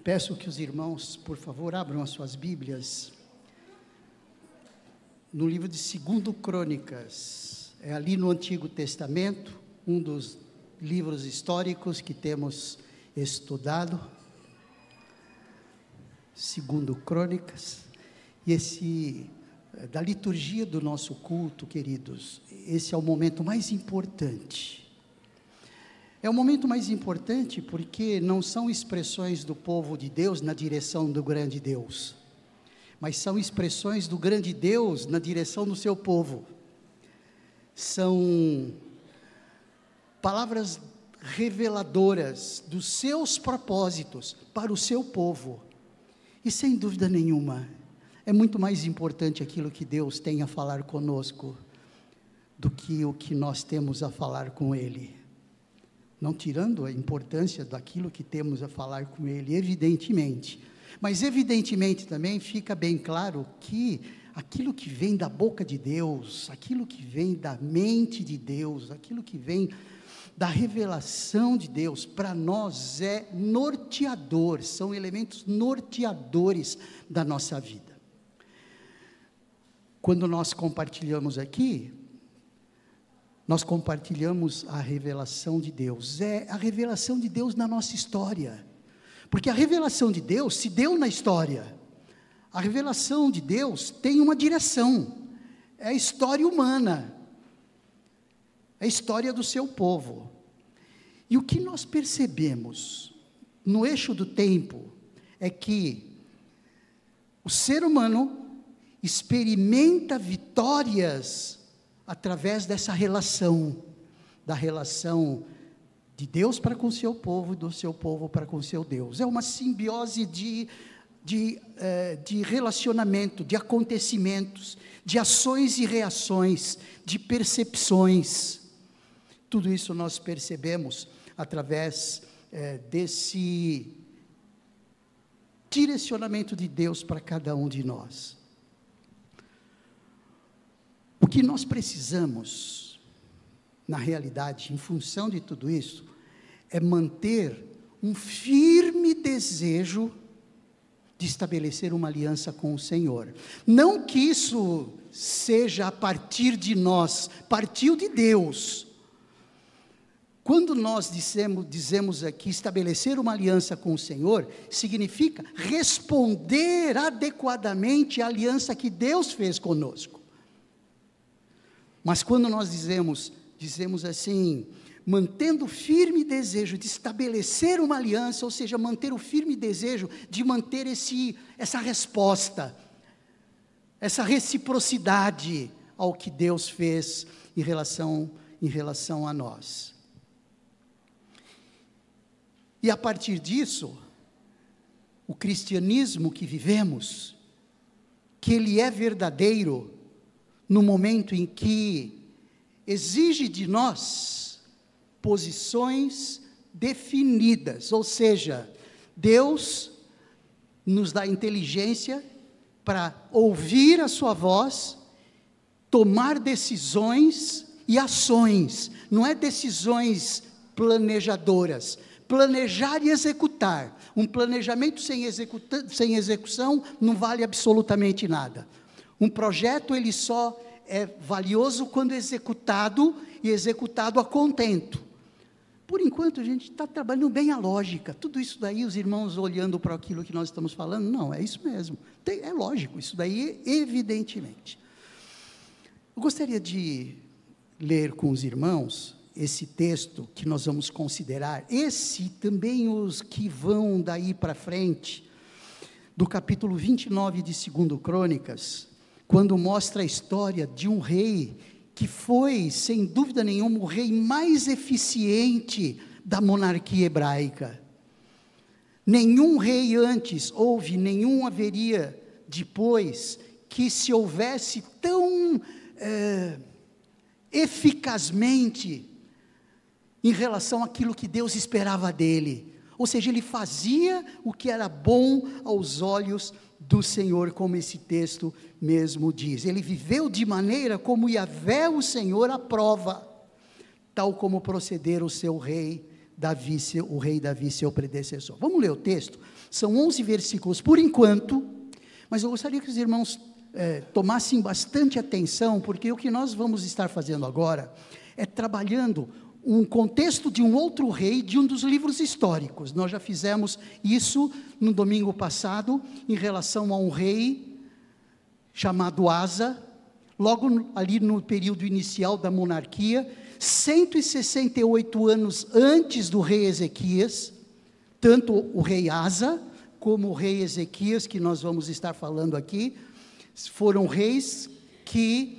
Peço que os irmãos, por favor, abram as suas Bíblias no livro de 2 Crônicas. É ali no Antigo Testamento, um dos livros históricos que temos estudado. 2 Crônicas. E da liturgia do nosso culto, queridos, esse é o momento mais importante. É o momento mais importante porque não são expressões do povo de Deus na direção do grande Deus, mas são expressões do grande Deus na direção do seu povo. São palavras reveladoras dos seus propósitos para o seu povo. E sem dúvida nenhuma, é muito mais importante aquilo que Deus tem a falar conosco do que o que nós temos a falar com Ele. Não tirando a importância daquilo que temos a falar com Ele, evidentemente. Mas evidentemente também fica bem claro que aquilo que vem da boca de Deus, aquilo que vem da mente de Deus, aquilo que vem da revelação de Deus, para nós é norteador, são elementos norteadores da nossa vida. Quando nós compartilhamos aqui, nós compartilhamos a revelação de Deus, é a revelação de Deus na nossa história, porque a revelação de Deus se deu na história, a revelação de Deus tem uma direção, é a história humana, é a história do seu povo, e o que nós percebemos no eixo do tempo, é que o ser humano experimenta vitórias através dessa relação, da relação de Deus para com o seu povo e do seu povo para com o seu Deus. É uma simbiose de relacionamento, de acontecimentos, de ações e reações, de percepções. Tudo isso nós percebemos através desse direcionamento de Deus para cada um de nós. O que nós precisamos, na realidade, em função de tudo isso, é manter um firme desejo de estabelecer uma aliança com o Senhor. Não que isso seja a partir de nós, partiu de Deus. Quando nós dizemos aqui estabelecer uma aliança com o Senhor, significa responder adequadamente à aliança que Deus fez conosco. Mas quando nós dizemos assim, mantendo o firme desejo de estabelecer uma aliança, ou seja, manter o firme desejo de manter essa resposta, essa reciprocidade ao que Deus fez em relação a nós. E a partir disso, o cristianismo que vivemos, que ele é verdadeiro, no momento em que exige de nós posições definidas, ou seja, Deus nos dá inteligência para ouvir a sua voz, tomar decisões e ações, não é decisões planejadoras, planejar e executar. Um planejamento sem execução não vale absolutamente nada. Um projeto, ele só é valioso quando executado, e executado a contento. Por enquanto, a gente está trabalhando bem a lógica. Tudo isso daí, os irmãos olhando para aquilo que nós estamos falando, não, é isso mesmo. É lógico, isso daí, evidentemente. Eu gostaria de ler com os irmãos esse texto que nós vamos considerar, esse também os que vão daí para frente, do capítulo 29 de 2 Crônicas, quando mostra a história de um rei, que foi, sem dúvida nenhuma, o rei mais eficiente da monarquia hebraica. Nenhum rei antes houve, nenhum haveria depois, que se houvesse tão eficazmente em relação àquilo que Deus esperava dele. Ou seja, ele fazia o que era bom aos olhos do Senhor, como esse texto mesmo diz. Ele viveu de maneira como Yahvé, o Senhor, aprova, tal como proceder o seu rei o rei Davi, seu predecessor. Vamos ler o texto, são 11 versículos por enquanto, mas eu gostaria que os irmãos tomassem bastante atenção, porque o que nós vamos estar fazendo agora é trabalhando um contexto de um outro rei, de um dos livros históricos. Nós já fizemos isso no domingo passado, em relação a um rei chamado Asa, logo ali no período inicial da monarquia, 168 anos antes do rei Ezequias, tanto o rei Asa, como o rei Ezequias, que nós vamos estar falando aqui, foram reis que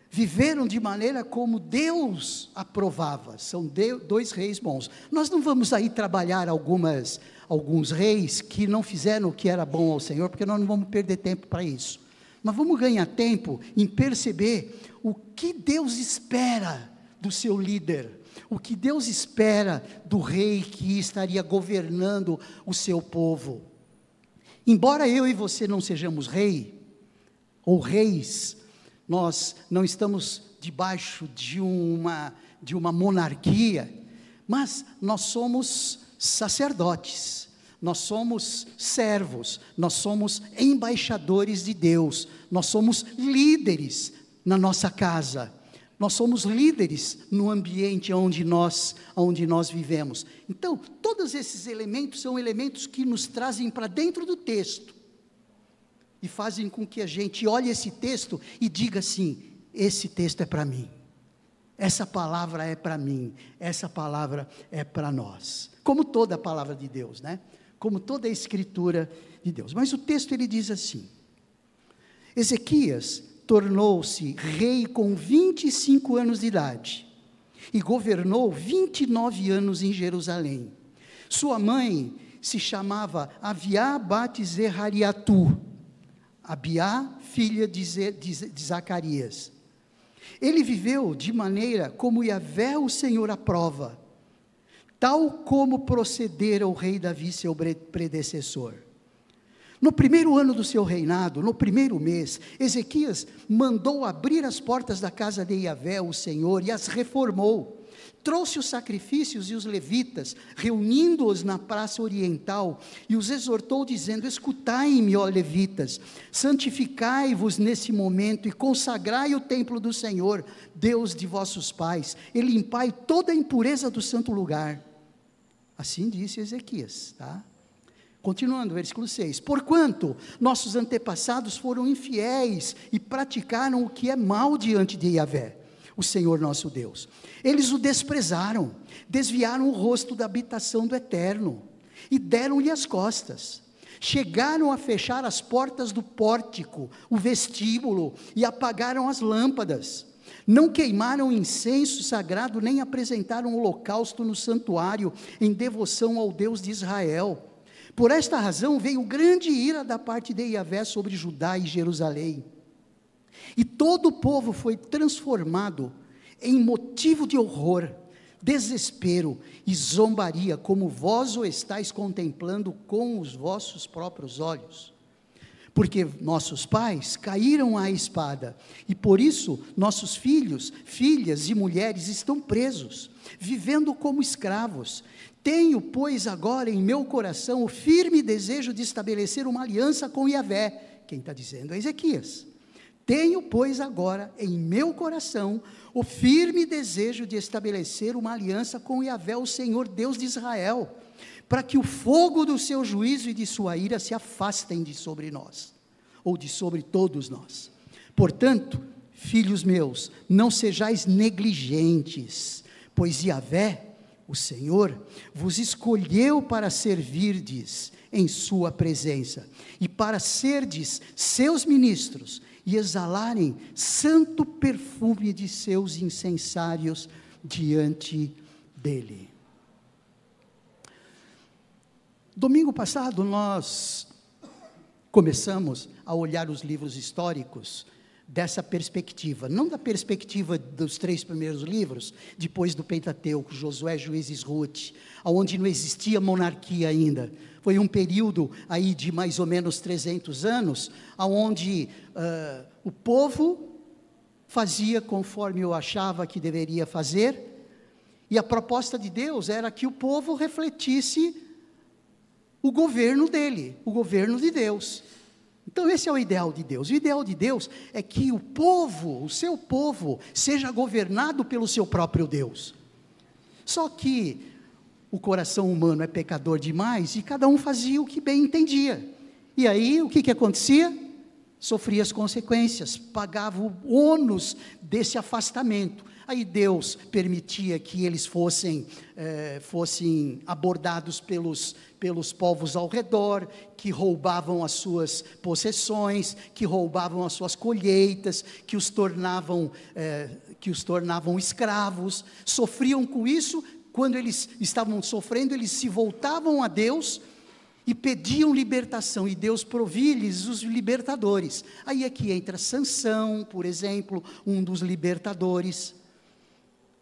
viveram de maneira como Deus aprovava, são dois reis bons. Nós não vamos aí trabalhar alguns reis que não fizeram o que era bom ao Senhor, porque nós não vamos perder tempo para isso, mas vamos ganhar tempo em perceber o que Deus espera do seu líder, o que Deus espera do rei que estaria governando o seu povo. Embora eu e você não sejamos rei, ou reis, nós não estamos debaixo de uma monarquia, mas nós somos sacerdotes, nós somos servos, nós somos embaixadores de Deus, nós somos líderes na nossa casa, nós somos líderes no ambiente onde nós vivemos. Então, todos esses elementos são elementos que nos trazem para dentro do texto, e fazem com que a gente olhe esse texto e diga assim: esse texto é para mim, essa palavra é para mim, essa palavra é para nós, como toda a palavra de Deus, né? Como toda a escritura de Deus. Mas o texto ele diz assim: Ezequias tornou-se rei com 25 anos de idade, e governou 29 anos em Jerusalém. Sua mãe se chamava Abiá bat-Zerariatu, Abiá, filha de Zacarias. Ele viveu de maneira como Yahvé o Senhor aprova, tal como procedera o rei Davi, seu predecessor. No primeiro ano do seu reinado, no primeiro mês, Ezequias mandou abrir as portas da casa de Yahvé, o Senhor, e as reformou. Trouxe os sacrifícios e os levitas, reunindo-os na praça oriental, e os exortou dizendo: escutai-me, ó levitas, santificai-vos nesse momento, e consagrai o templo do Senhor, Deus de vossos pais, e limpai toda a impureza do santo lugar. Assim disse Ezequias, tá? Continuando, versículo 6, porquanto nossos antepassados foram infiéis, e praticaram o que é mal diante de Yahvé, o Senhor nosso Deus. Eles o desprezaram, desviaram o rosto da habitação do Eterno, e deram-lhe as costas. Chegaram a fechar as portas do pórtico, o vestíbulo, e apagaram as lâmpadas. Não queimaram incenso sagrado, nem apresentaram holocausto no santuário, em devoção ao Deus de Israel. Por esta razão veio grande ira da parte de Yahvé sobre Judá e Jerusalém. E todo o povo foi transformado em motivo de horror, desespero e zombaria, como vós o estáis contemplando com os vossos próprios olhos. Porque nossos pais caíram à espada, e por isso nossos filhos, filhas e mulheres estão presos, vivendo como escravos. Tenho, pois, agora em meu coração o firme desejo de estabelecer uma aliança com Yahvé. Quem está dizendo é Ezequias. Tenho, pois, agora em meu coração o firme desejo de estabelecer uma aliança com Yahvé, o Senhor Deus de Israel, para que o fogo do seu juízo e de sua ira se afastem de sobre nós, ou de sobre todos nós. Portanto, filhos meus, não sejais negligentes, pois Yahvé, o Senhor, vos escolheu para servirdes em sua presença, e para serdes seus ministros, e exalarem santo perfume de seus incensários diante dele. Domingo passado nós começamos a olhar os livros históricos dessa perspectiva, não da perspectiva dos 3 primeiros livros, depois do Pentateuco, Josué, Juízes, Ruth, onde não existia monarquia ainda. Foi um período aí de mais ou menos 300 anos, onde o povo fazia conforme eu achava que deveria fazer, E a proposta de Deus era que o povo refletisse o governo dele, o governo de Deus. Então esse é o ideal de Deus. O ideal de Deus é que o povo, o seu povo, seja governado pelo seu próprio Deus. Só que o coração humano é pecador demais e cada um fazia o que bem entendia. E aí o que acontecia? Sofria as consequências, pagava o ônus desse afastamento. Aí Deus permitia que eles fossem abordados pelos povos ao redor, que roubavam as suas possessões, que roubavam as suas colheitas, que os tornavam escravos, sofriam com isso. Quando eles estavam sofrendo, eles se voltavam a Deus e pediam libertação, e Deus provia-lhes os libertadores. Aí é que entra Sansão, por exemplo, um dos libertadores,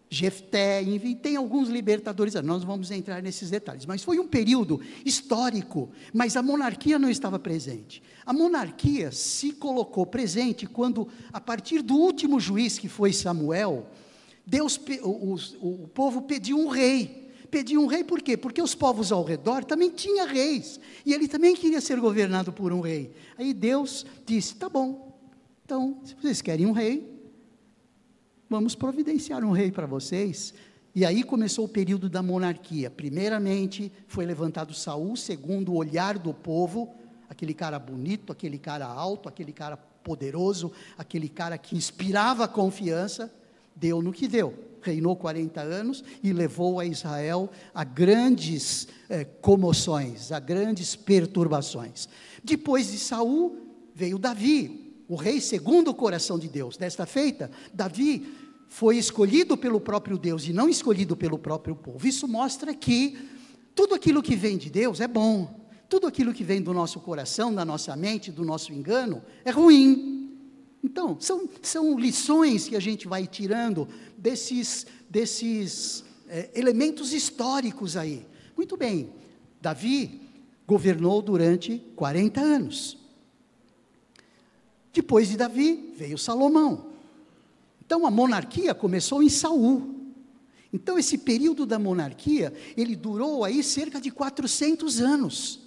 Jefté, enfim, tem alguns libertadores, nós não vamos entrar nesses detalhes, mas foi um período histórico, mas a monarquia não estava presente. A monarquia se colocou presente quando, a partir do último juiz, que foi Samuel, o povo pediu um rei. Pediu um rei por quê? Porque os povos ao redor também tinham reis, e ele também queria ser governado por um rei. Aí Deus disse, tá bom, então, se vocês querem um rei, vamos providenciar um rei para vocês. E aí começou o período da monarquia. Primeiramente foi levantado Saul, segundo o olhar do povo, aquele cara bonito, aquele cara alto, aquele cara poderoso, aquele cara que inspirava confiança. Deu no que deu, reinou 40 anos e levou a Israel a grandes comoções, a grandes perturbações. Depois de Saul veio Davi, o rei segundo o coração de Deus. Desta feita, Davi foi escolhido pelo próprio Deus e não escolhido pelo próprio povo. Isso mostra que tudo aquilo que vem de Deus é bom, tudo aquilo que vem do nosso coração, da nossa mente, do nosso engano, é ruim. Então, são lições que a gente vai tirando desses elementos históricos aí. Muito bem, Davi governou durante 40 anos. Depois de Davi, veio Salomão. Então, a monarquia começou em Saul. Então, esse período da monarquia, ele durou aí cerca de 400 anos.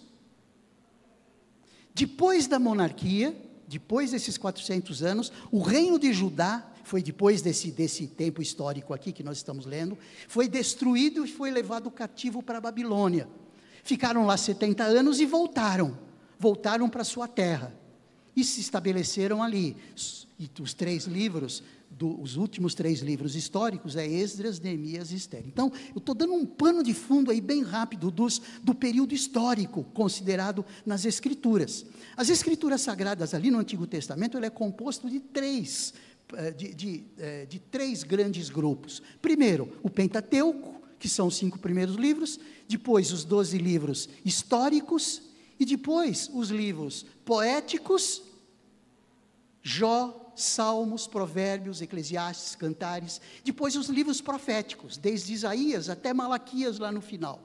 Depois da monarquia, depois desses 400 anos, o reino de Judá, foi depois desse tempo histórico aqui que nós estamos lendo, foi destruído e foi levado cativo para a Babilônia. Ficaram lá 70 anos e voltaram para a sua terra, e se estabeleceram ali. E os 3 livros, os últimos 3 livros históricos, é Esdras, Neemias e Esther. Então, eu estou dando um pano de fundo aí bem rápido do período histórico, considerado nas Escrituras. As Escrituras Sagradas ali no Antigo Testamento, ele é composto de 3 grandes grupos. Primeiro, o Pentateuco, que são os 5 primeiros livros, depois os 12 livros históricos, e depois os livros poéticos, Jó, Salmos, Provérbios, Eclesiastes, Cantares, depois os livros proféticos, desde Isaías até Malaquias lá no final.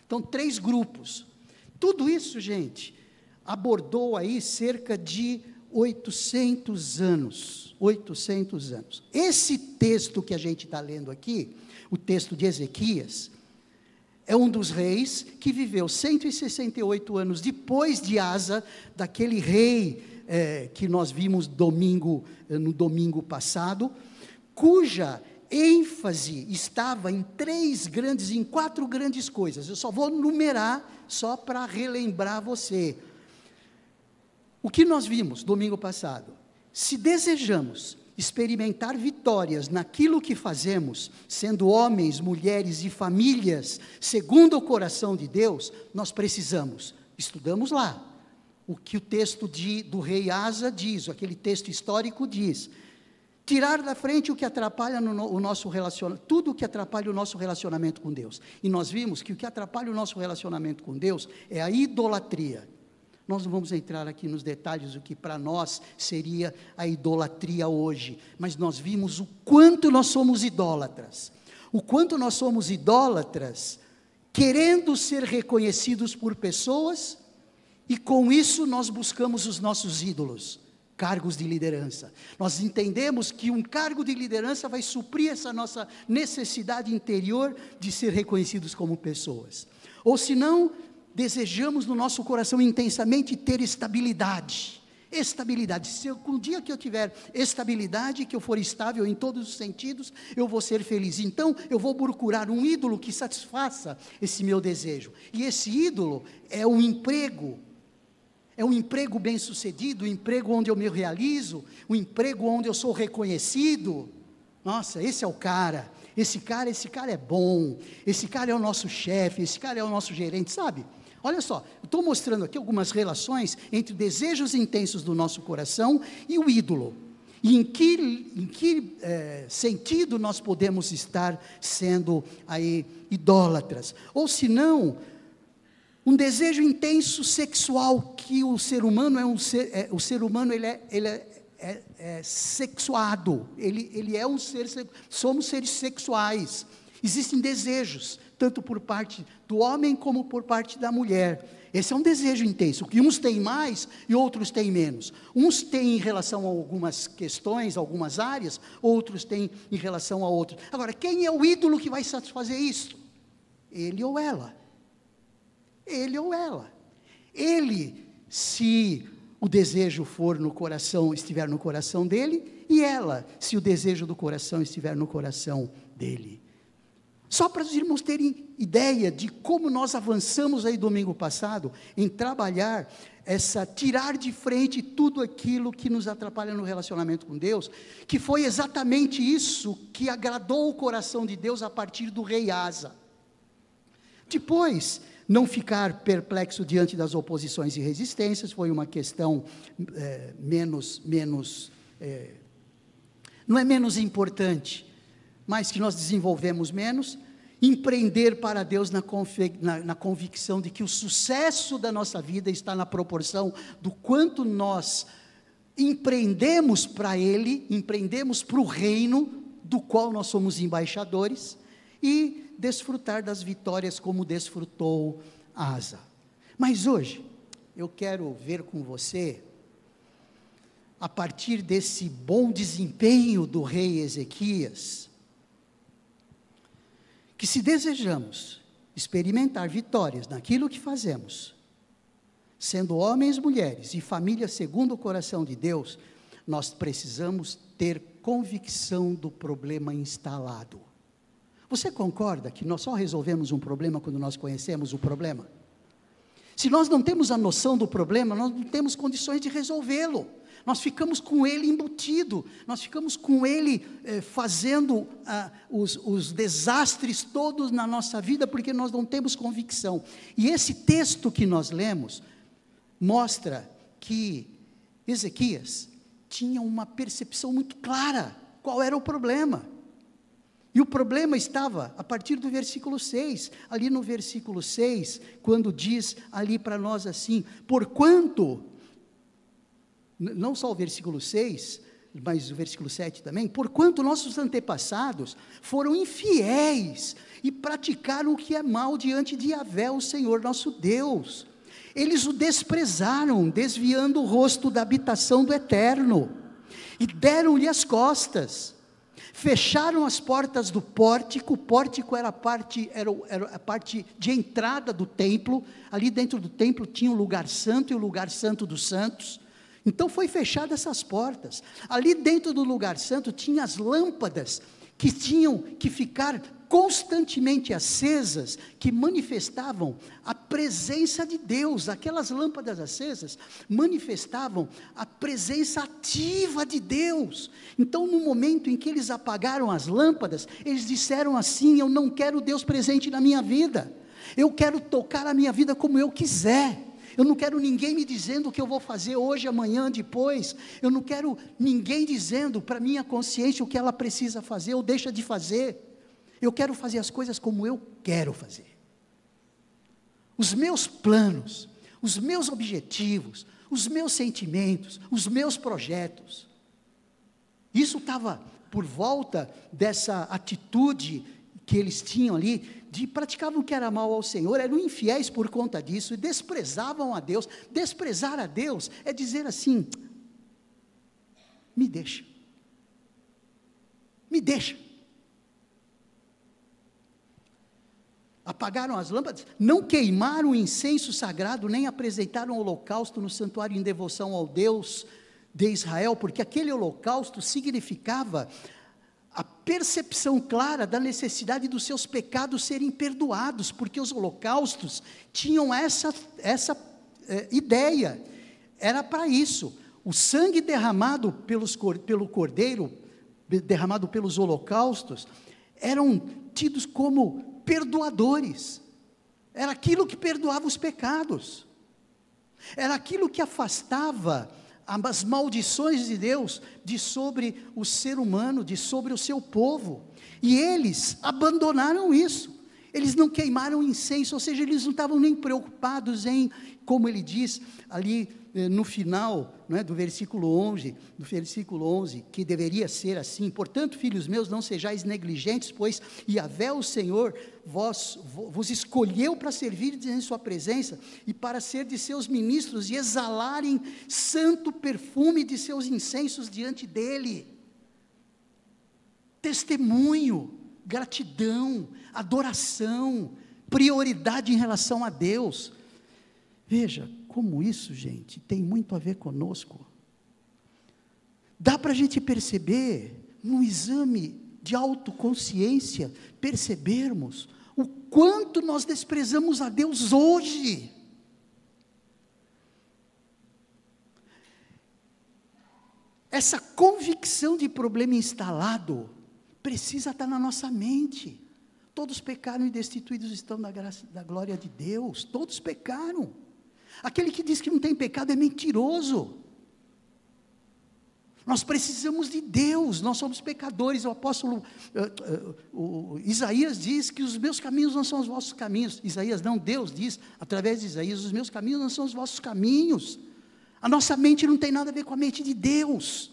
Então, 3 grupos. Tudo isso, gente, abordou aí cerca de 800 anos. 800 anos. Esse texto que a gente está lendo aqui, o texto de Ezequias, é um dos reis que viveu 168 anos depois de Asa, daquele rei que nós vimos no domingo passado, cuja ênfase estava em 4 grandes coisas. Eu só vou numerar, só para relembrar você. O que nós vimos domingo passado? Se desejamos experimentar vitórias naquilo que fazemos, sendo homens, mulheres e famílias, segundo o coração de Deus, nós precisamos, estudamos lá, o que o texto do rei Asa diz, aquele texto histórico diz, tirar da frente o que atrapalha o nosso relacionamento, tudo o que atrapalha o nosso relacionamento com Deus. E nós vimos que o que atrapalha o nosso relacionamento com Deus é a idolatria. Nós não vamos entrar aqui nos detalhes do que para nós seria a idolatria hoje, mas nós vimos o quanto nós somos idólatras, querendo ser reconhecidos por pessoas, e com isso nós buscamos os nossos ídolos, cargos de liderança. Nós entendemos que um cargo de liderança vai suprir essa nossa necessidade interior de ser reconhecidos como pessoas. Ou se não, desejamos no nosso coração intensamente ter estabilidade. Estabilidade. O dia que eu tiver estabilidade, que eu for estável em todos os sentidos, eu vou ser feliz. Então, eu vou procurar um ídolo que satisfaça esse meu desejo. E esse ídolo é um emprego. É um emprego bem-sucedido, um emprego onde eu me realizo, um emprego onde eu sou reconhecido. Nossa, esse é o cara. Esse cara é bom. Esse cara é o nosso chefe, esse cara é o nosso gerente, sabe? Olha só, eu estou mostrando aqui algumas relações entre desejos intensos do nosso coração e o ídolo. E em que sentido nós podemos estar sendo aí idólatras? Ou se não, um desejo intenso sexual, que o ser humano o ser humano ele é sexuado, ele é um ser, somos seres sexuais. Existem desejos, tanto por parte do homem como por parte da mulher. Esse é um desejo intenso, que uns têm mais e outros têm menos. Uns têm em relação a algumas questões, algumas áreas, outros têm em relação a outros. Agora, quem é o ídolo que vai satisfazer isso? Ele ou ela. Ele ou ela. Ele, se o desejo for no coração, estiver no coração dele, e ela, se o desejo do coração estiver no coração dele. Só para os irmãos terem ideia de como nós avançamos aí domingo passado, em trabalhar tirar de frente tudo aquilo que nos atrapalha no relacionamento com Deus, que foi exatamente isso que agradou o coração de Deus a partir do rei Asa. Depois, não ficar perplexo diante das oposições e resistências, foi uma questão não é menos importante, mas que nós desenvolvemos menos. Empreender para Deus na convicção de que o sucesso da nossa vida está na proporção do quanto nós empreendemos para Ele, empreendemos para o reino, do qual nós somos embaixadores, e desfrutar das vitórias como desfrutou Asa. Mas hoje, eu quero ver com você, a partir desse bom desempenho do rei Ezequias, que se desejamos experimentar vitórias naquilo que fazemos, sendo homens, mulheres e família segundo o coração de Deus, nós precisamos ter convicção do problema instalado. Você concorda que nós só resolvemos um problema quando nós conhecemos o problema? Se nós não temos a noção do problema, nós não temos condições de resolvê-lo. Nós ficamos com ele embutido, nós ficamos com ele fazendo os desastres todos na nossa vida, porque nós não temos convicção. E esse texto que nós lemos, mostra que Ezequias tinha uma percepção muito clara, qual era o problema. E o problema estava a partir do versículo 6, ali no versículo 6, quando diz ali para nós assim, porquanto, não só o versículo 6, mas o versículo 7 também, porquanto nossos antepassados foram infiéis e praticaram o que é mal diante de Yahvé, o Senhor nosso Deus. Eles o desprezaram, desviando o rosto da habitação do Eterno, e deram-lhe as costas. Fecharam as portas do pórtico. O pórtico era a parte de entrada do templo. Ali dentro do templo tinha o lugar santo e o lugar santo dos santos. Então foi fechada essas portas. Ali dentro do lugar santo tinha as lâmpadas que tinham que ficar constantemente acesas, que manifestavam a presença de Deus. Aquelas lâmpadas acesas manifestavam a presença ativa de Deus. Então, no momento em que eles apagaram as lâmpadas, eles disseram assim: eu não quero Deus presente na minha vida, eu quero tocar a minha vida como eu quiser. Eu não quero ninguém me dizendo o que eu vou fazer hoje, amanhã, depois. Eu não quero ninguém dizendo para minha consciência o que ela precisa fazer ou deixa de fazer. Eu quero fazer as coisas como eu quero fazer. Os meus planos, os meus objetivos, os meus sentimentos, os meus projetos. Isso estava por volta dessa atitude que eles tinham ali, de praticavam o que era mal ao Senhor, eram infiéis por conta disso, e desprezavam a Deus. Desprezar a Deus é dizer assim: me deixa. Me deixa. Apagaram as lâmpadas, não queimaram o incenso sagrado, nem apresentaram holocausto no santuário em devoção ao Deus de Israel, porque aquele holocausto significava a percepção clara da necessidade dos seus pecados serem perdoados, porque os holocaustos tinham essa ideia, era para isso. O sangue derramado pelo cordeiro, derramado pelos holocaustos, eram tidos como perdoadores, era aquilo que perdoava os pecados, era aquilo que afastava as maldições de Deus de sobre o ser humano, de sobre o seu povo, e eles abandonaram isso, eles não queimaram incenso, ou seja, eles não estavam nem preocupados em, como ele diz ali no final, não é, do versículo 11, que deveria ser assim: portanto, filhos meus, não sejais negligentes, pois Yahvé o Senhor vos escolheu para servir em sua presença, e para ser de seus ministros, e exalarem santo perfume de seus incensos diante dele. Testemunho, gratidão, adoração, prioridade em relação a Deus. Veja como isso, gente, tem muito a ver conosco. Dá para a gente perceber, no exame de autoconsciência, percebermos o quanto nós desprezamos a Deus hoje. Essa convicção de problema instalado precisa estar na nossa mente. Todos pecaram e destituídos estão da graça, da glória de Deus. Todos pecaram. Aquele que diz que não tem pecado é mentiroso. Nós precisamos de Deus, nós somos pecadores. O apóstolo Isaías diz que os meus caminhos não são os vossos caminhos. Isaías não, Deus diz, através de Isaías, os meus caminhos não são os vossos caminhos. A nossa mente não tem nada a ver com a mente de Deus.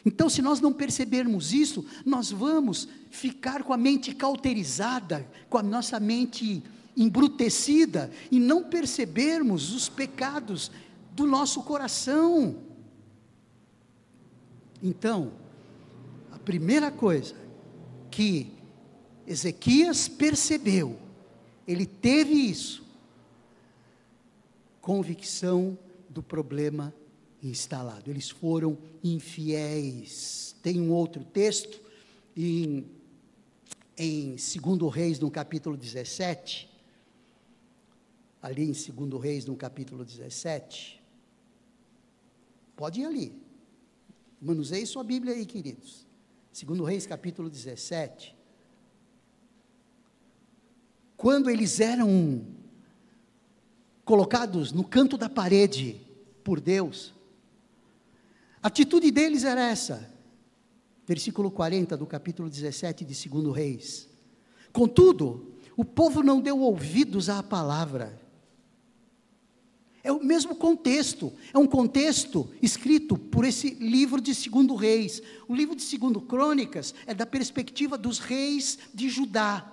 Então, se nós não percebermos isso, nós vamos ficar com a mente cauterizada, com a nossa mente embrutecida, e não percebermos os pecados do nosso coração. Então, a primeira coisa que Ezequias percebeu, ele teve isso, convicção do problema instalado. Eles foram infiéis. Tem um outro texto em 2 Reis, no capítulo 17, ali em 2 Reis, no capítulo 17, pode ir ali, manuseie sua Bíblia aí, queridos. 2 Reis, capítulo 17, quando eles eram colocados no canto da parede por Deus, a atitude deles era essa, versículo 40 do capítulo 17 de 2 Reis: contudo, o povo não deu ouvidos à palavra. É o mesmo contexto, é um contexto escrito por esse livro de 2 Reis. O livro de 2 Crônicas é da perspectiva dos reis de Judá.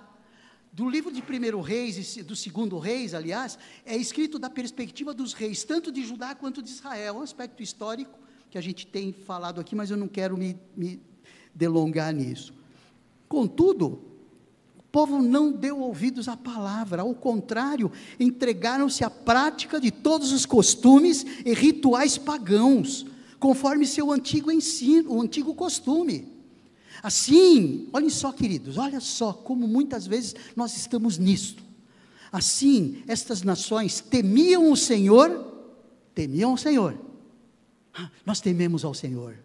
Do livro de 1 Reis e do 2 Reis, aliás, é escrito da perspectiva dos reis, tanto de Judá quanto de Israel. É um aspecto histórico que a gente tem falado aqui, mas eu não quero me delongar nisso. Contudo, o povo não deu ouvidos à palavra, ao contrário, entregaram-se à prática de todos os costumes e rituais pagãos, conforme seu antigo ensino, o antigo costume. Assim, olhem só, queridos, olha só como muitas vezes nós estamos nisto. Assim, estas nações temiam o Senhor, nós tememos ao Senhor.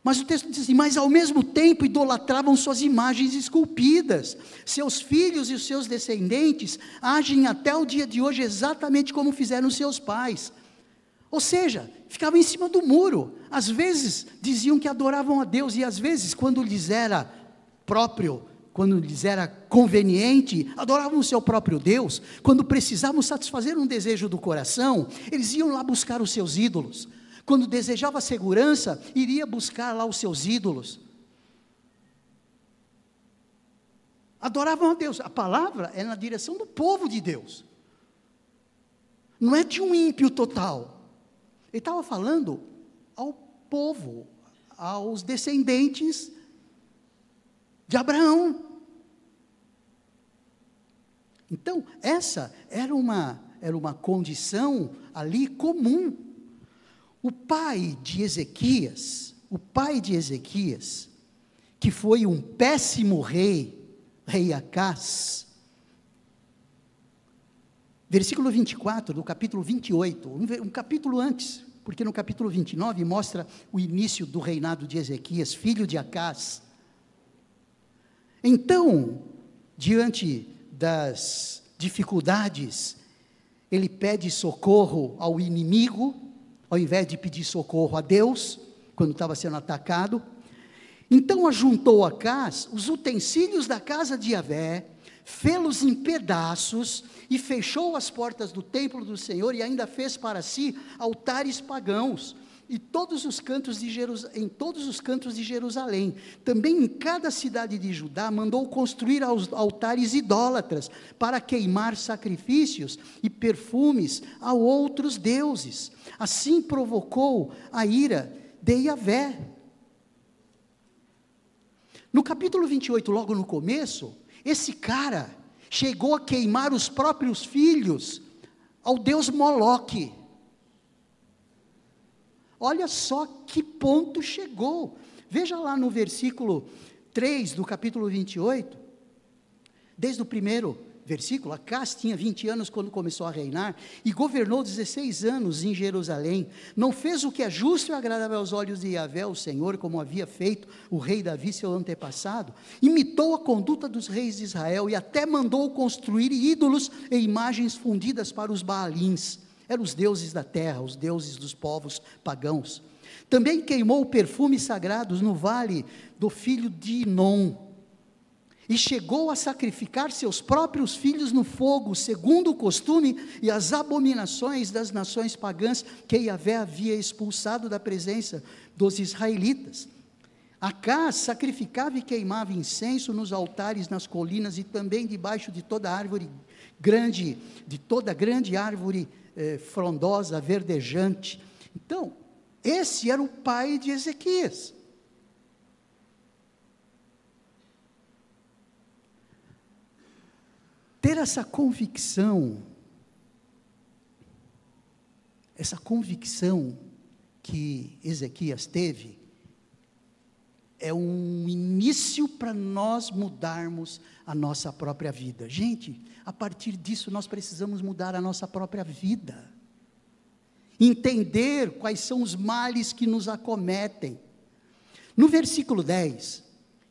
Mas o texto diz assim: mas ao mesmo tempo idolatravam suas imagens esculpidas. Seus filhos e os seus descendentes agem até o dia de hoje exatamente como fizeram seus pais. Ou seja, ficavam em cima do muro. Às vezes diziam que adoravam a Deus, e às vezes, quando lhes era próprio, quando lhes era conveniente, adoravam o seu próprio Deus. Quando precisavam satisfazer um desejo do coração, eles iam lá buscar os seus ídolos. Quando desejava segurança, iria buscar lá os seus ídolos. Adoravam a Deus. A palavra é na direção do povo de Deus, não é de um ímpio total. Ele estava falando ao povo, aos descendentes de Abraão. Então, essa era uma condição ali comum. O pai de Ezequias, que foi um péssimo rei Acás, versículo 24 do capítulo 28, um capítulo antes, porque no capítulo 29 mostra o início do reinado de Ezequias, filho de Acás. Então, diante das dificuldades, ele pede socorro ao inimigo, ao invés de pedir socorro a Deus, quando estava sendo atacado. Então ajuntou Acás os utensílios da casa de Yahvé, fê-los em pedaços, e fechou as portas do templo do Senhor, e ainda fez para si altares pagãos, em todos os cantos de Jerusalém. Também em cada cidade de Judá mandou construir altares idólatras, para queimar sacrifícios e perfumes a outros deuses. Assim provocou a ira de Yahvé. No capítulo 28, logo no começo, esse cara chegou a queimar os próprios filhos ao deus Moloque. Olha só que ponto chegou. Veja lá no versículo 3 do capítulo 28, desde o primeiro versículo: Acás tinha 20 anos quando começou a reinar, e governou 16 anos em Jerusalém. Não fez o que é justo e agradável aos olhos de Yahvé, o Senhor, como havia feito o rei Davi, seu antepassado. Imitou a conduta dos reis de Israel, e até mandou construir ídolos e imagens fundidas para os Baalins. Eram os deuses da terra, os deuses dos povos pagãos. Também queimou perfumes sagrados no vale do filho de Inom, e chegou a sacrificar seus próprios filhos no fogo, segundo o costume e as abominações das nações pagãs que Yahvé havia expulsado da presença dos israelitas. Acás sacrificava e queimava incenso nos altares, nas colinas, e também debaixo de toda árvore grande, árvore frondosa, verdejante. Então, esse era o pai de Ezequias. Ter essa convicção que Ezequias teve, é um início para nós mudarmos a nossa própria vida. Gente, a partir disso nós precisamos mudar a nossa própria vida, entender quais são os males que nos acometem. No versículo 10,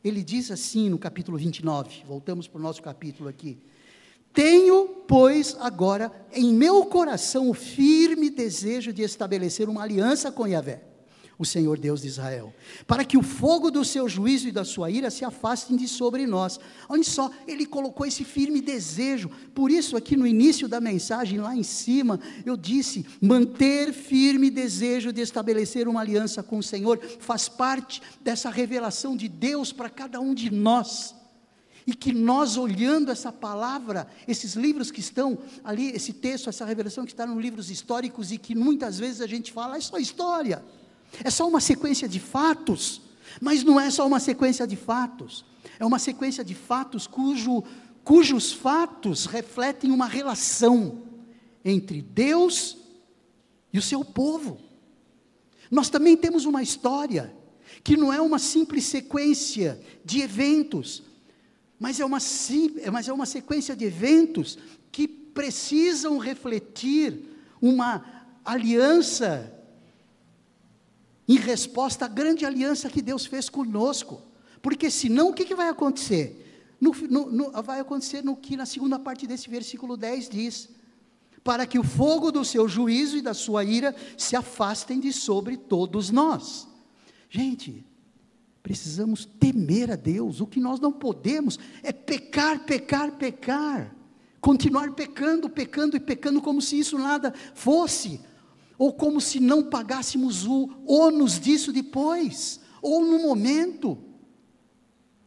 ele diz assim, no capítulo 29, voltamos para o nosso capítulo aqui: tenho, pois, agora em meu coração o firme desejo de estabelecer uma aliança com Yahvé, o Senhor Deus de Israel, para que o fogo do seu juízo e da sua ira se afastem de sobre nós. Olha só, ele colocou esse firme desejo. Por isso aqui no início da mensagem, lá em cima, eu disse: manter firme desejo de estabelecer uma aliança com o Senhor, faz parte dessa revelação de Deus para cada um de nós. E que nós, olhando essa palavra, esses livros que estão ali, esse texto, essa revelação que está nos livros históricos, e que muitas vezes a gente fala: é só história, é só uma sequência de fatos. Mas não é só uma sequência de fatos, é uma sequência de fatos cujos fatos refletem uma relação entre Deus e o seu povo. Nós também temos uma história, que não é uma simples sequência de eventos, mas é uma sequência de eventos que precisam refletir uma aliança, em resposta à grande aliança que Deus fez conosco. Porque senão o que vai acontecer? Vai acontecer no que na segunda parte desse versículo 10 diz: para que o fogo do seu juízo e da sua ira se afastem de sobre todos nós. Gente, precisamos temer a Deus. O que nós não podemos é pecar, continuar pecando e pecando como se isso nada fosse, ou como se não pagássemos o ônus disso depois, ou no momento.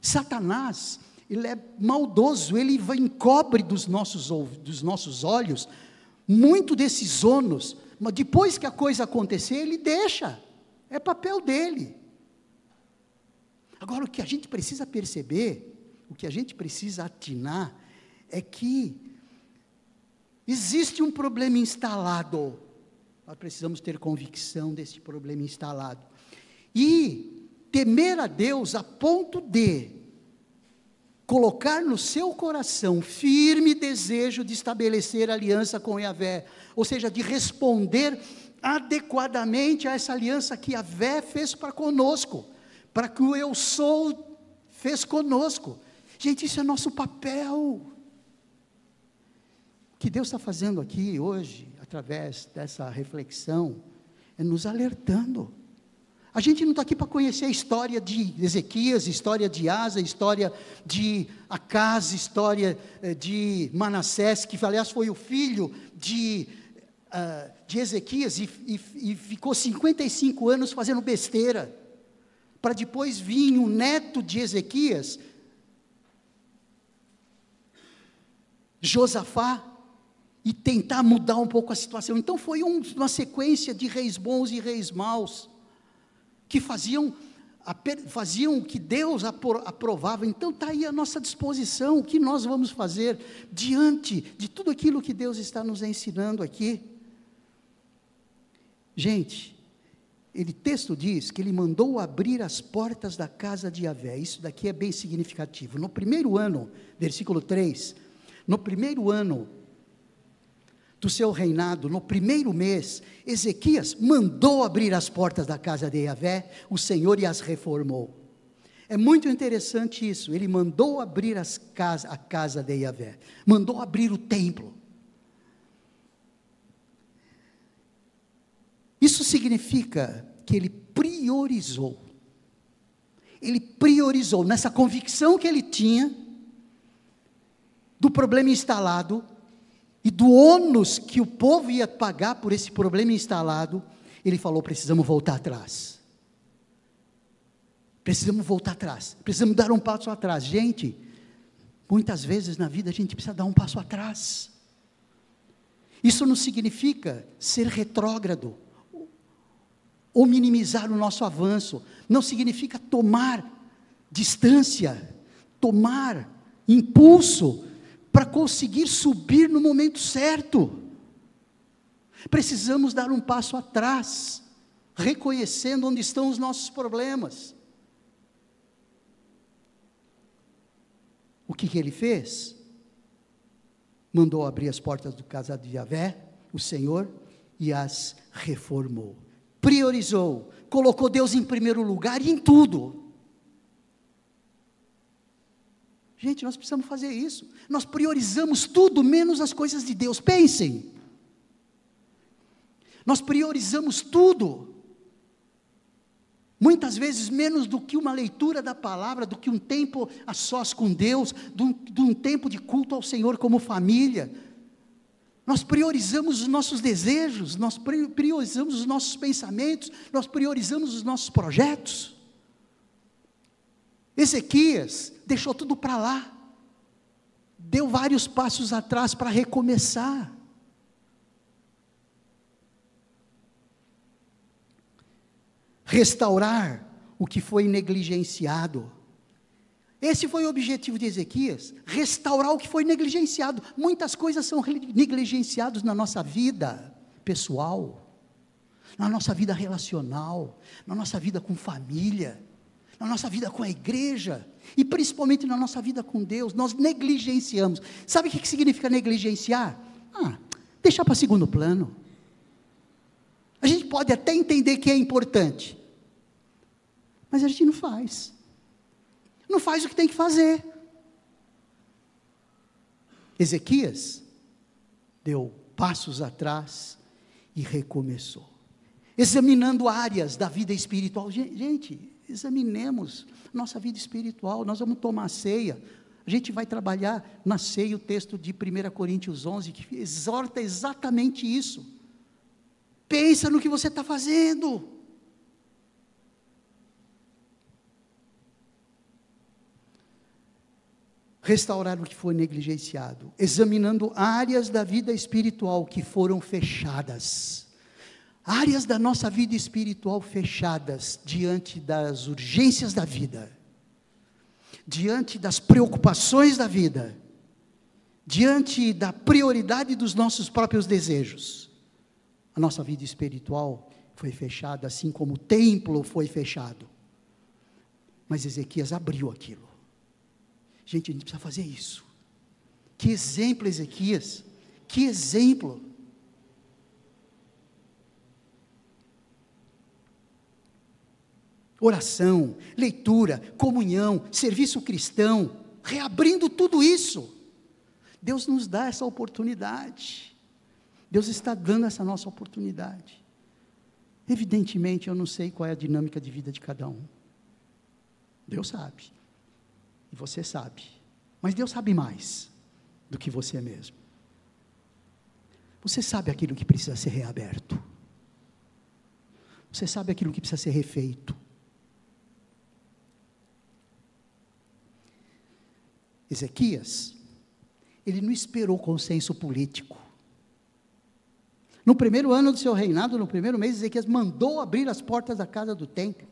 Satanás, ele é maldoso, ele encobre dos nossos olhos muito desses ônus, mas depois que a coisa acontecer, ele deixa, é papel dele. Agora, o que a gente precisa perceber, o que a gente precisa atinar, é que existe um problema instalado. Nós precisamos ter convicção desse problema instalado. E temer a Deus a ponto de colocar no seu coração firme desejo de estabelecer aliança com Yahvé, ou seja, de responder adequadamente a essa aliança que Yahvé fez para conosco, para que o eu sou fez conosco. Gente, isso é nosso papel. O que Deus está fazendo aqui hoje, através dessa reflexão, é nos alertando. A gente não está aqui para conhecer a história de Ezequias, história de Asa, história de Acaz, história de Manassés, que aliás foi o filho de Ezequias e ficou 55 anos fazendo besteira, para depois vir o neto de Ezequias, Josafá, e tentar mudar um pouco a situação. Então foi uma sequência de reis bons e reis maus, que faziam o que Deus aprovava. Então está aí à nossa disposição, o que nós vamos fazer diante de tudo aquilo que Deus está nos ensinando aqui. Gente, texto diz que ele mandou abrir as portas da casa de Yahvé. Isso daqui é bem significativo. No primeiro ano, versículo 3, no primeiro ano do seu reinado, no primeiro mês, Ezequias mandou abrir as portas da casa de Yahvé, o Senhor e as reformou. É muito interessante isso, ele mandou abrir a casa de Yahvé, mandou abrir o templo. Isso significa que ele priorizou, nessa convicção que ele tinha, do problema instalado, e do ônus que o povo ia pagar por esse problema instalado, ele falou: precisamos voltar atrás. Precisamos voltar atrás. Precisamos dar um passo atrás. Gente, muitas vezes na vida a gente precisa dar um passo atrás. Isso não significa ser retrógrado, ou minimizar o nosso avanço. Não significa tomar distância, tomar impulso, para conseguir subir no momento certo. Precisamos dar um passo atrás, reconhecendo onde estão os nossos problemas. O que ele fez? Mandou abrir as portas da casa de Yahvé, o Senhor, e as reformou. Priorizou, colocou Deus em primeiro lugar e em tudo. Gente, nós precisamos fazer isso. Nós priorizamos tudo menos as coisas de Deus. Pensem. Nós priorizamos tudo. Muitas vezes menos do que uma leitura da palavra, do que um tempo a sós com Deus, de um tempo de culto ao Senhor como família. Nós priorizamos os nossos desejos, nós priorizamos os nossos pensamentos, nós priorizamos os nossos projetos. Ezequias deixou tudo para lá, deu vários passos atrás para recomeçar. Restaurar o que foi negligenciado. Esse foi o objetivo de Ezequias, restaurar o que foi negligenciado. Muitas coisas são negligenciadas na nossa vida pessoal, na nossa vida relacional, na nossa vida com família, na nossa vida com a igreja, e principalmente na nossa vida com Deus. Nós negligenciamos. Sabe o que significa negligenciar? Deixar para segundo plano. A gente pode até entender que é importante, mas a gente não faz. Não faz o que tem que fazer. Ezequias deu passos atrás e recomeçou, examinando áreas da vida espiritual. Gente, examinemos nossa vida espiritual. Nós vamos tomar ceia, a gente vai trabalhar na ceia o texto de 1 Coríntios 11, que exorta exatamente isso. Pensa no que você está fazendo. Restaurar o que foi negligenciado, examinando áreas da vida espiritual que foram fechadas, áreas da nossa vida espiritual fechadas, diante das urgências da vida, diante das preocupações da vida, diante da prioridade dos nossos próprios desejos, a nossa vida espiritual foi fechada, assim como o templo foi fechado. Mas Ezequias abriu aquilo. Gente, a gente precisa fazer isso. Que exemplo, Ezequias! Que exemplo! Oração, leitura, comunhão, serviço cristão, reabrindo tudo isso. Deus nos dá essa oportunidade. Deus está dando essa nossa oportunidade. Evidentemente, eu não sei qual é a dinâmica de vida de cada um. Deus sabe. E você sabe. Mas Deus sabe mais do que você mesmo. Você sabe aquilo que precisa ser reaberto. Você sabe aquilo que precisa ser refeito. Ezequias, ele não esperou consenso político. No primeiro ano do seu reinado, no primeiro mês, Ezequias mandou abrir as portas da casa do templo.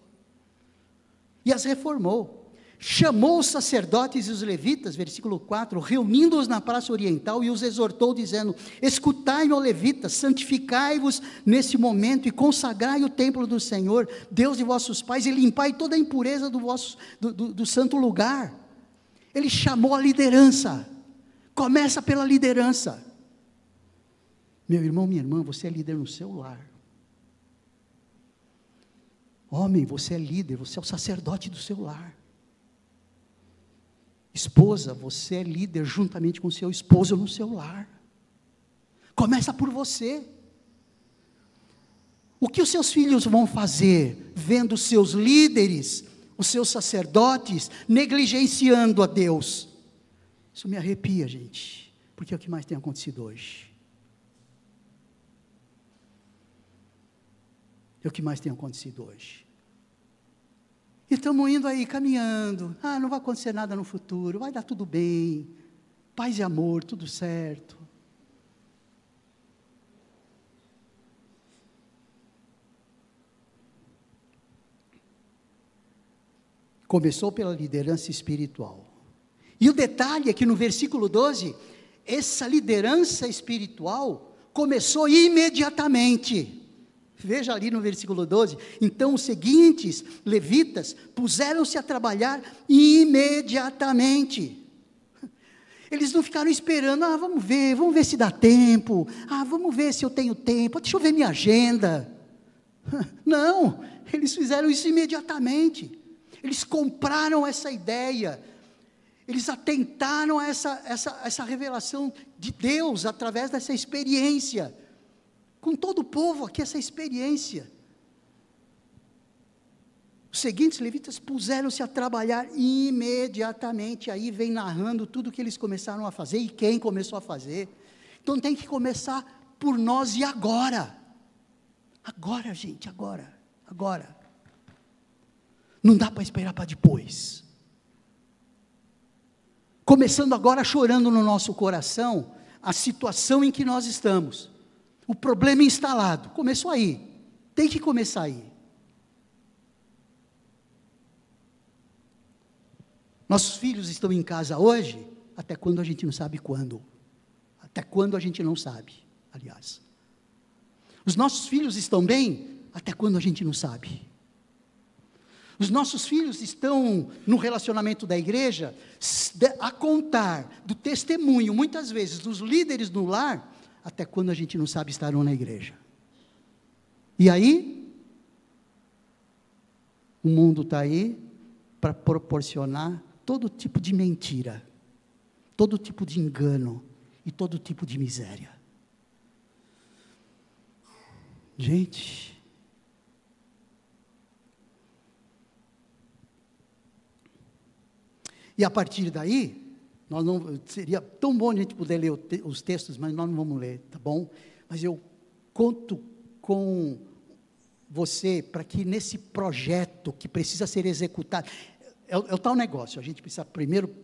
E as reformou. Chamou os sacerdotes e os levitas, versículo 4, reunindo-os na praça oriental e os exortou dizendo: escutai-me, ó levitas, santificai-vos nesse momento e consagrai o templo do Senhor, Deus de vossos pais, e limpai toda a impureza do santo lugar. Ele chamou a liderança. Começa pela liderança. Meu irmão, minha irmã, você é líder no seu lar. Homem, você é líder, você é o sacerdote do seu lar. Esposa, você é líder juntamente com o seu esposo no seu lar. Começa por você. O que os seus filhos vão fazer vendo os seus líderes, os seus sacerdotes, negligenciando a Deus? Isso me arrepia, gente, porque é o que mais tem acontecido hoje. É o que mais tem acontecido hoje. E estamos indo aí, caminhando. Não vai acontecer nada no futuro, vai dar tudo bem. Paz e amor, tudo certo. Começou pela liderança espiritual. E o detalhe é que no versículo 12, essa liderança espiritual começou imediatamente. Veja ali no versículo 12, então os seguintes levitas puseram-se a trabalhar imediatamente. Eles não ficaram esperando, vamos ver se dá tempo, vamos ver se eu tenho tempo, deixa eu ver minha agenda. Não, eles fizeram isso imediatamente. Eles compraram essa ideia, eles atentaram a essa revelação de Deus através dessa experiência. Com todo o povo aqui, essa experiência. Os seguintes levitas puseram-se a trabalhar imediatamente. Aí vem narrando tudo o que eles começaram a fazer e quem começou a fazer. Então tem que começar por nós e agora. Agora, gente, agora. Não dá para esperar para depois. Começando agora, chorando no nosso coração a situação em que nós estamos. O problema instalado, começou aí, tem que começar aí. Nossos filhos estão em casa hoje, até quando a gente não sabe quando. Até quando a gente não sabe, aliás. Os nossos filhos estão bem, até quando a gente não sabe. Os nossos filhos estão no relacionamento da igreja, a contar do testemunho, muitas vezes, dos líderes no lar, até quando a gente não sabe estar na igreja. E aí, o mundo está aí para proporcionar todo tipo de mentira, todo tipo de engano e todo tipo de miséria. Gente, e a partir daí, seria tão bom a gente poder ler os textos, mas nós não vamos ler, tá bom? Mas eu conto com você para que nesse projeto que precisa ser executado, é o tal negócio, a gente precisa primeiro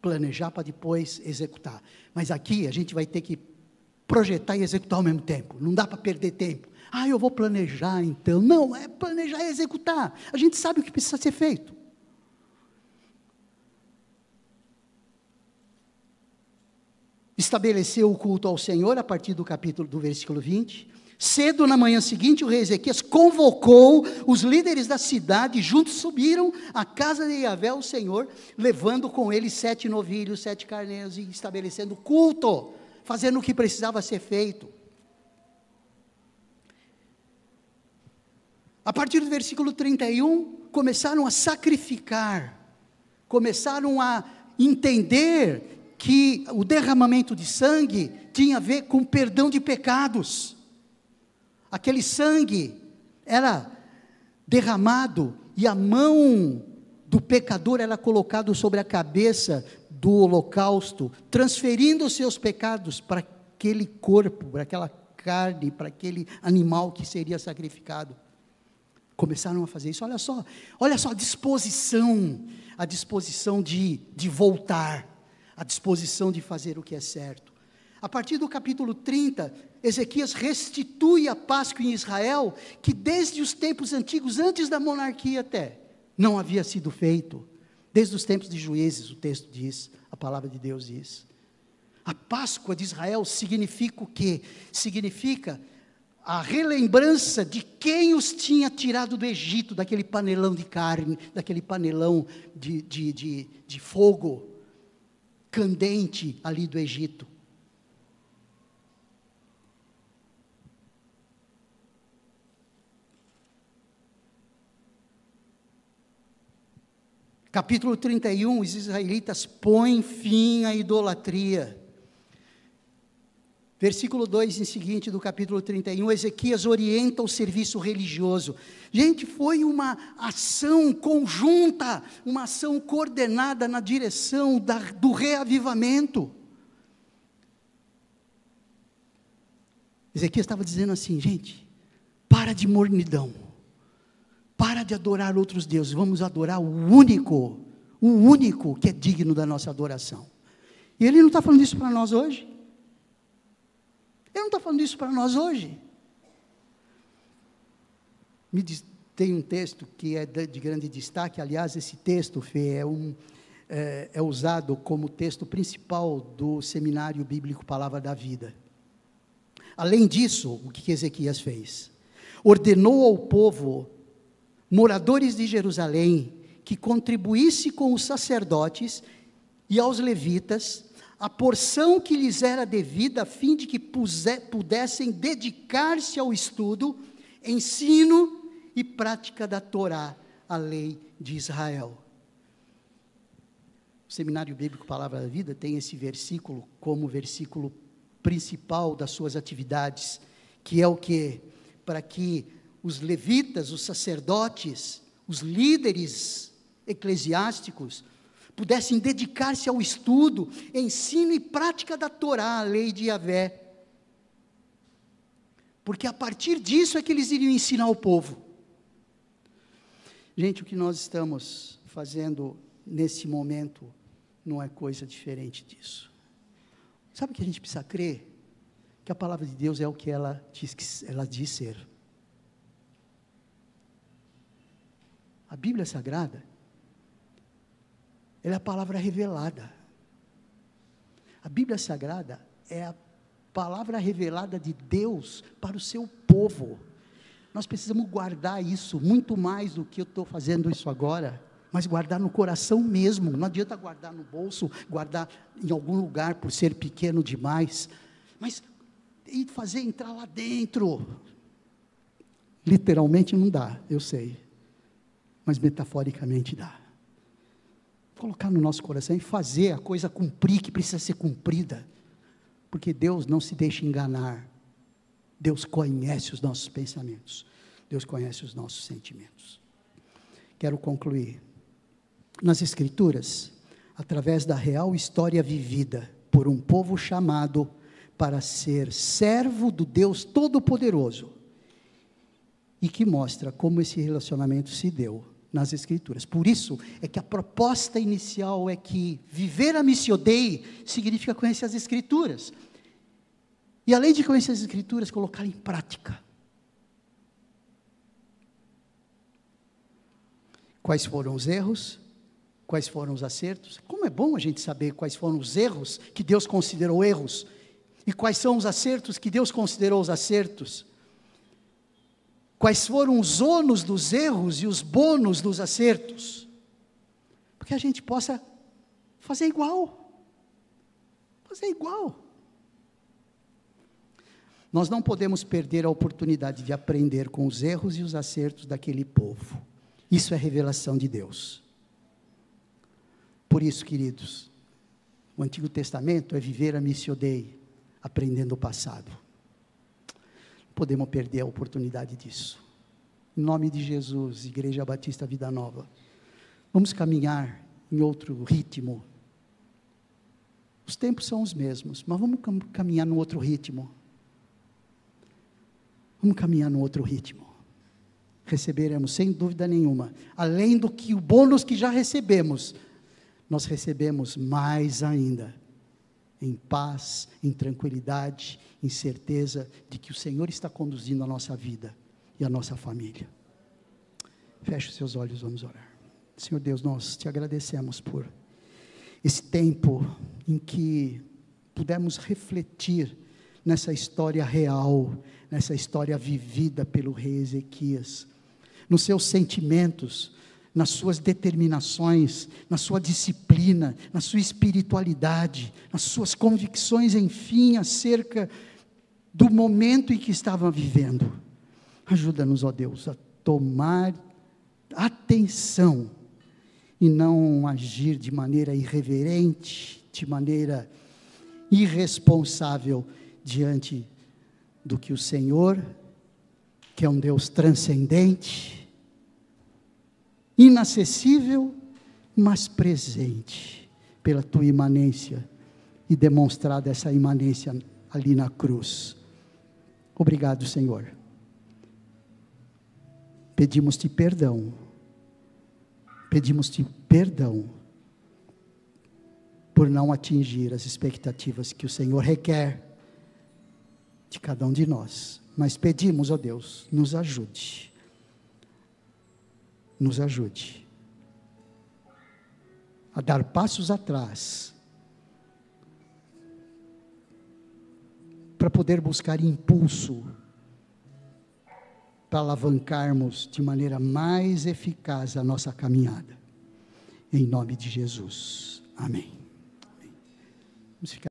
planejar para depois executar. Mas aqui a gente vai ter que projetar e executar ao mesmo tempo, não dá para perder tempo. Eu vou planejar então. Não, é planejar e executar. A gente sabe o que precisa ser feito. estabeleceu o culto ao Senhor, a partir do versículo 20. Cedo na manhã seguinte, o rei Ezequias convocou os líderes da cidade, juntos subiram à casa de Yahvé, o Senhor, levando com eles 7 novilhos, 7 carneiros, e estabelecendo culto, fazendo o que precisava ser feito. A partir do versículo 31, começaram a sacrificar, começaram a entender que o derramamento de sangue tinha a ver com perdão de pecados. Aquele sangue era derramado e a mão do pecador era colocada sobre a cabeça do holocausto, transferindo os seus pecados para aquele corpo, para aquela carne, para aquele animal que seria sacrificado. Começaram a fazer isso. Olha só a disposição de voltar, a disposição de fazer o que é certo. A partir do capítulo 30, Ezequias restitui a Páscoa em Israel, que desde os tempos antigos, antes da monarquia até, não havia sido feito. Desde os tempos de Juízes, o texto diz, a palavra de Deus diz. A Páscoa de Israel significa o quê? Significa a relembrança de quem os tinha tirado do Egito, daquele panelão de carne, daquele panelão de fogo candente ali do Egito. Capítulo 31, os israelitas põem fim à idolatria. Versículo 2 em seguinte do capítulo 31, Ezequias orienta o serviço religioso. Gente, foi uma ação conjunta, uma ação coordenada na direção do reavivamento. Ezequias estava dizendo assim, gente, para de mornidão, para de adorar outros deuses, vamos adorar o único que é digno da nossa adoração. E ele não está falando isso para nós hoje? Ele não está falando isso para nós hoje? Tem um texto que é de grande destaque, aliás, esse texto, Fê, é usado como texto principal do Seminário Bíblico Palavra da Vida. Além disso, o que Ezequias fez? Ordenou ao povo, moradores de Jerusalém, que contribuísse com os sacerdotes e aos levitas, a porção que lhes era devida, a fim de que pudessem dedicar-se ao estudo, ensino e prática da Torá, a lei de Israel. O Seminário Bíblico Palavra da Vida tem esse versículo como versículo principal das suas atividades, que é o quê? Para que os levitas, os sacerdotes, os líderes eclesiásticos, pudessem dedicar-se ao estudo, ensino e prática da Torá, a lei de Yahvé. Porque a partir disso é que eles iriam ensinar o povo. Gente, o que nós estamos fazendo nesse momento não é coisa diferente disso. Sabe o que a gente precisa crer? Que a palavra de Deus é o que ela diz ser. A Bíblia Sagrada, ela é a palavra revelada. A Bíblia Sagrada é a palavra revelada de Deus para o seu povo. Nós precisamos guardar isso, muito mais do que eu estou fazendo isso agora, mas guardar no coração mesmo. Não adianta guardar no bolso, guardar em algum lugar por ser pequeno demais, mas e fazer entrar lá dentro. Literalmente não dá, eu sei, mas metaforicamente dá. Colocar no nosso coração e fazer a coisa cumprir, que precisa ser cumprida, porque Deus não se deixa enganar. Deus conhece os nossos pensamentos, Deus conhece os nossos sentimentos. Quero concluir. Nas Escrituras, através da real história vivida por um povo chamado para ser servo do Deus Todo-Poderoso, e que mostra como esse relacionamento se deu nas Escrituras. Por isso é que a proposta inicial é que viver a Missio Dei significa conhecer as Escrituras. E além de conhecer as Escrituras, colocar em prática. Quais foram os erros? quais foram os acertos. Como é bom a gente saber quais foram os erros que Deus considerou erros, e quais são os acertos que Deus considerou os acertos. Quais foram os ônus dos erros e os bônus dos acertos. Porque a gente possa fazer igual. Fazer igual. Nós não podemos perder a oportunidade de aprender com os erros e os acertos daquele povo. Isso é revelação de Deus. Por isso, queridos, o Antigo Testamento é viver a missio Dei, aprendendo o passado. Podemos perder a oportunidade disso. Em nome de Jesus, Igreja Batista Vida Nova, vamos caminhar em outro ritmo. Os tempos são os mesmos, mas vamos caminhar no outro ritmo. Vamos caminhar no outro ritmo. Receberemos, sem dúvida nenhuma, além do que o bônus que já recebemos, nós recebemos mais ainda, em paz, em tranquilidade, em certeza de que o Senhor está conduzindo a nossa vida e a nossa família. Feche os seus olhos, vamos orar. Senhor Deus, nós te agradecemos por esse tempo em que pudemos refletir nessa história real, nessa história vivida pelo rei Ezequias, nos seus sentimentos, nas suas determinações, na sua disciplina, na sua espiritualidade, nas suas convicções, enfim, acerca do momento em que estava vivendo. Ajuda-nos, ó Deus, a tomar atenção e não agir de maneira irreverente, de maneira irresponsável diante do que o Senhor, que é um Deus transcendente, inacessível, mas presente pela tua imanência e demonstrada essa imanência ali na cruz. Obrigado, Senhor. Pedimos-te perdão por não atingir as expectativas que o Senhor requer de cada um de nós, mas pedimos, ó Deus, nos ajude a dar passos atrás, para poder buscar impulso, para alavancarmos de maneira mais eficaz a nossa caminhada, em nome de Jesus, amém. Vamos ficar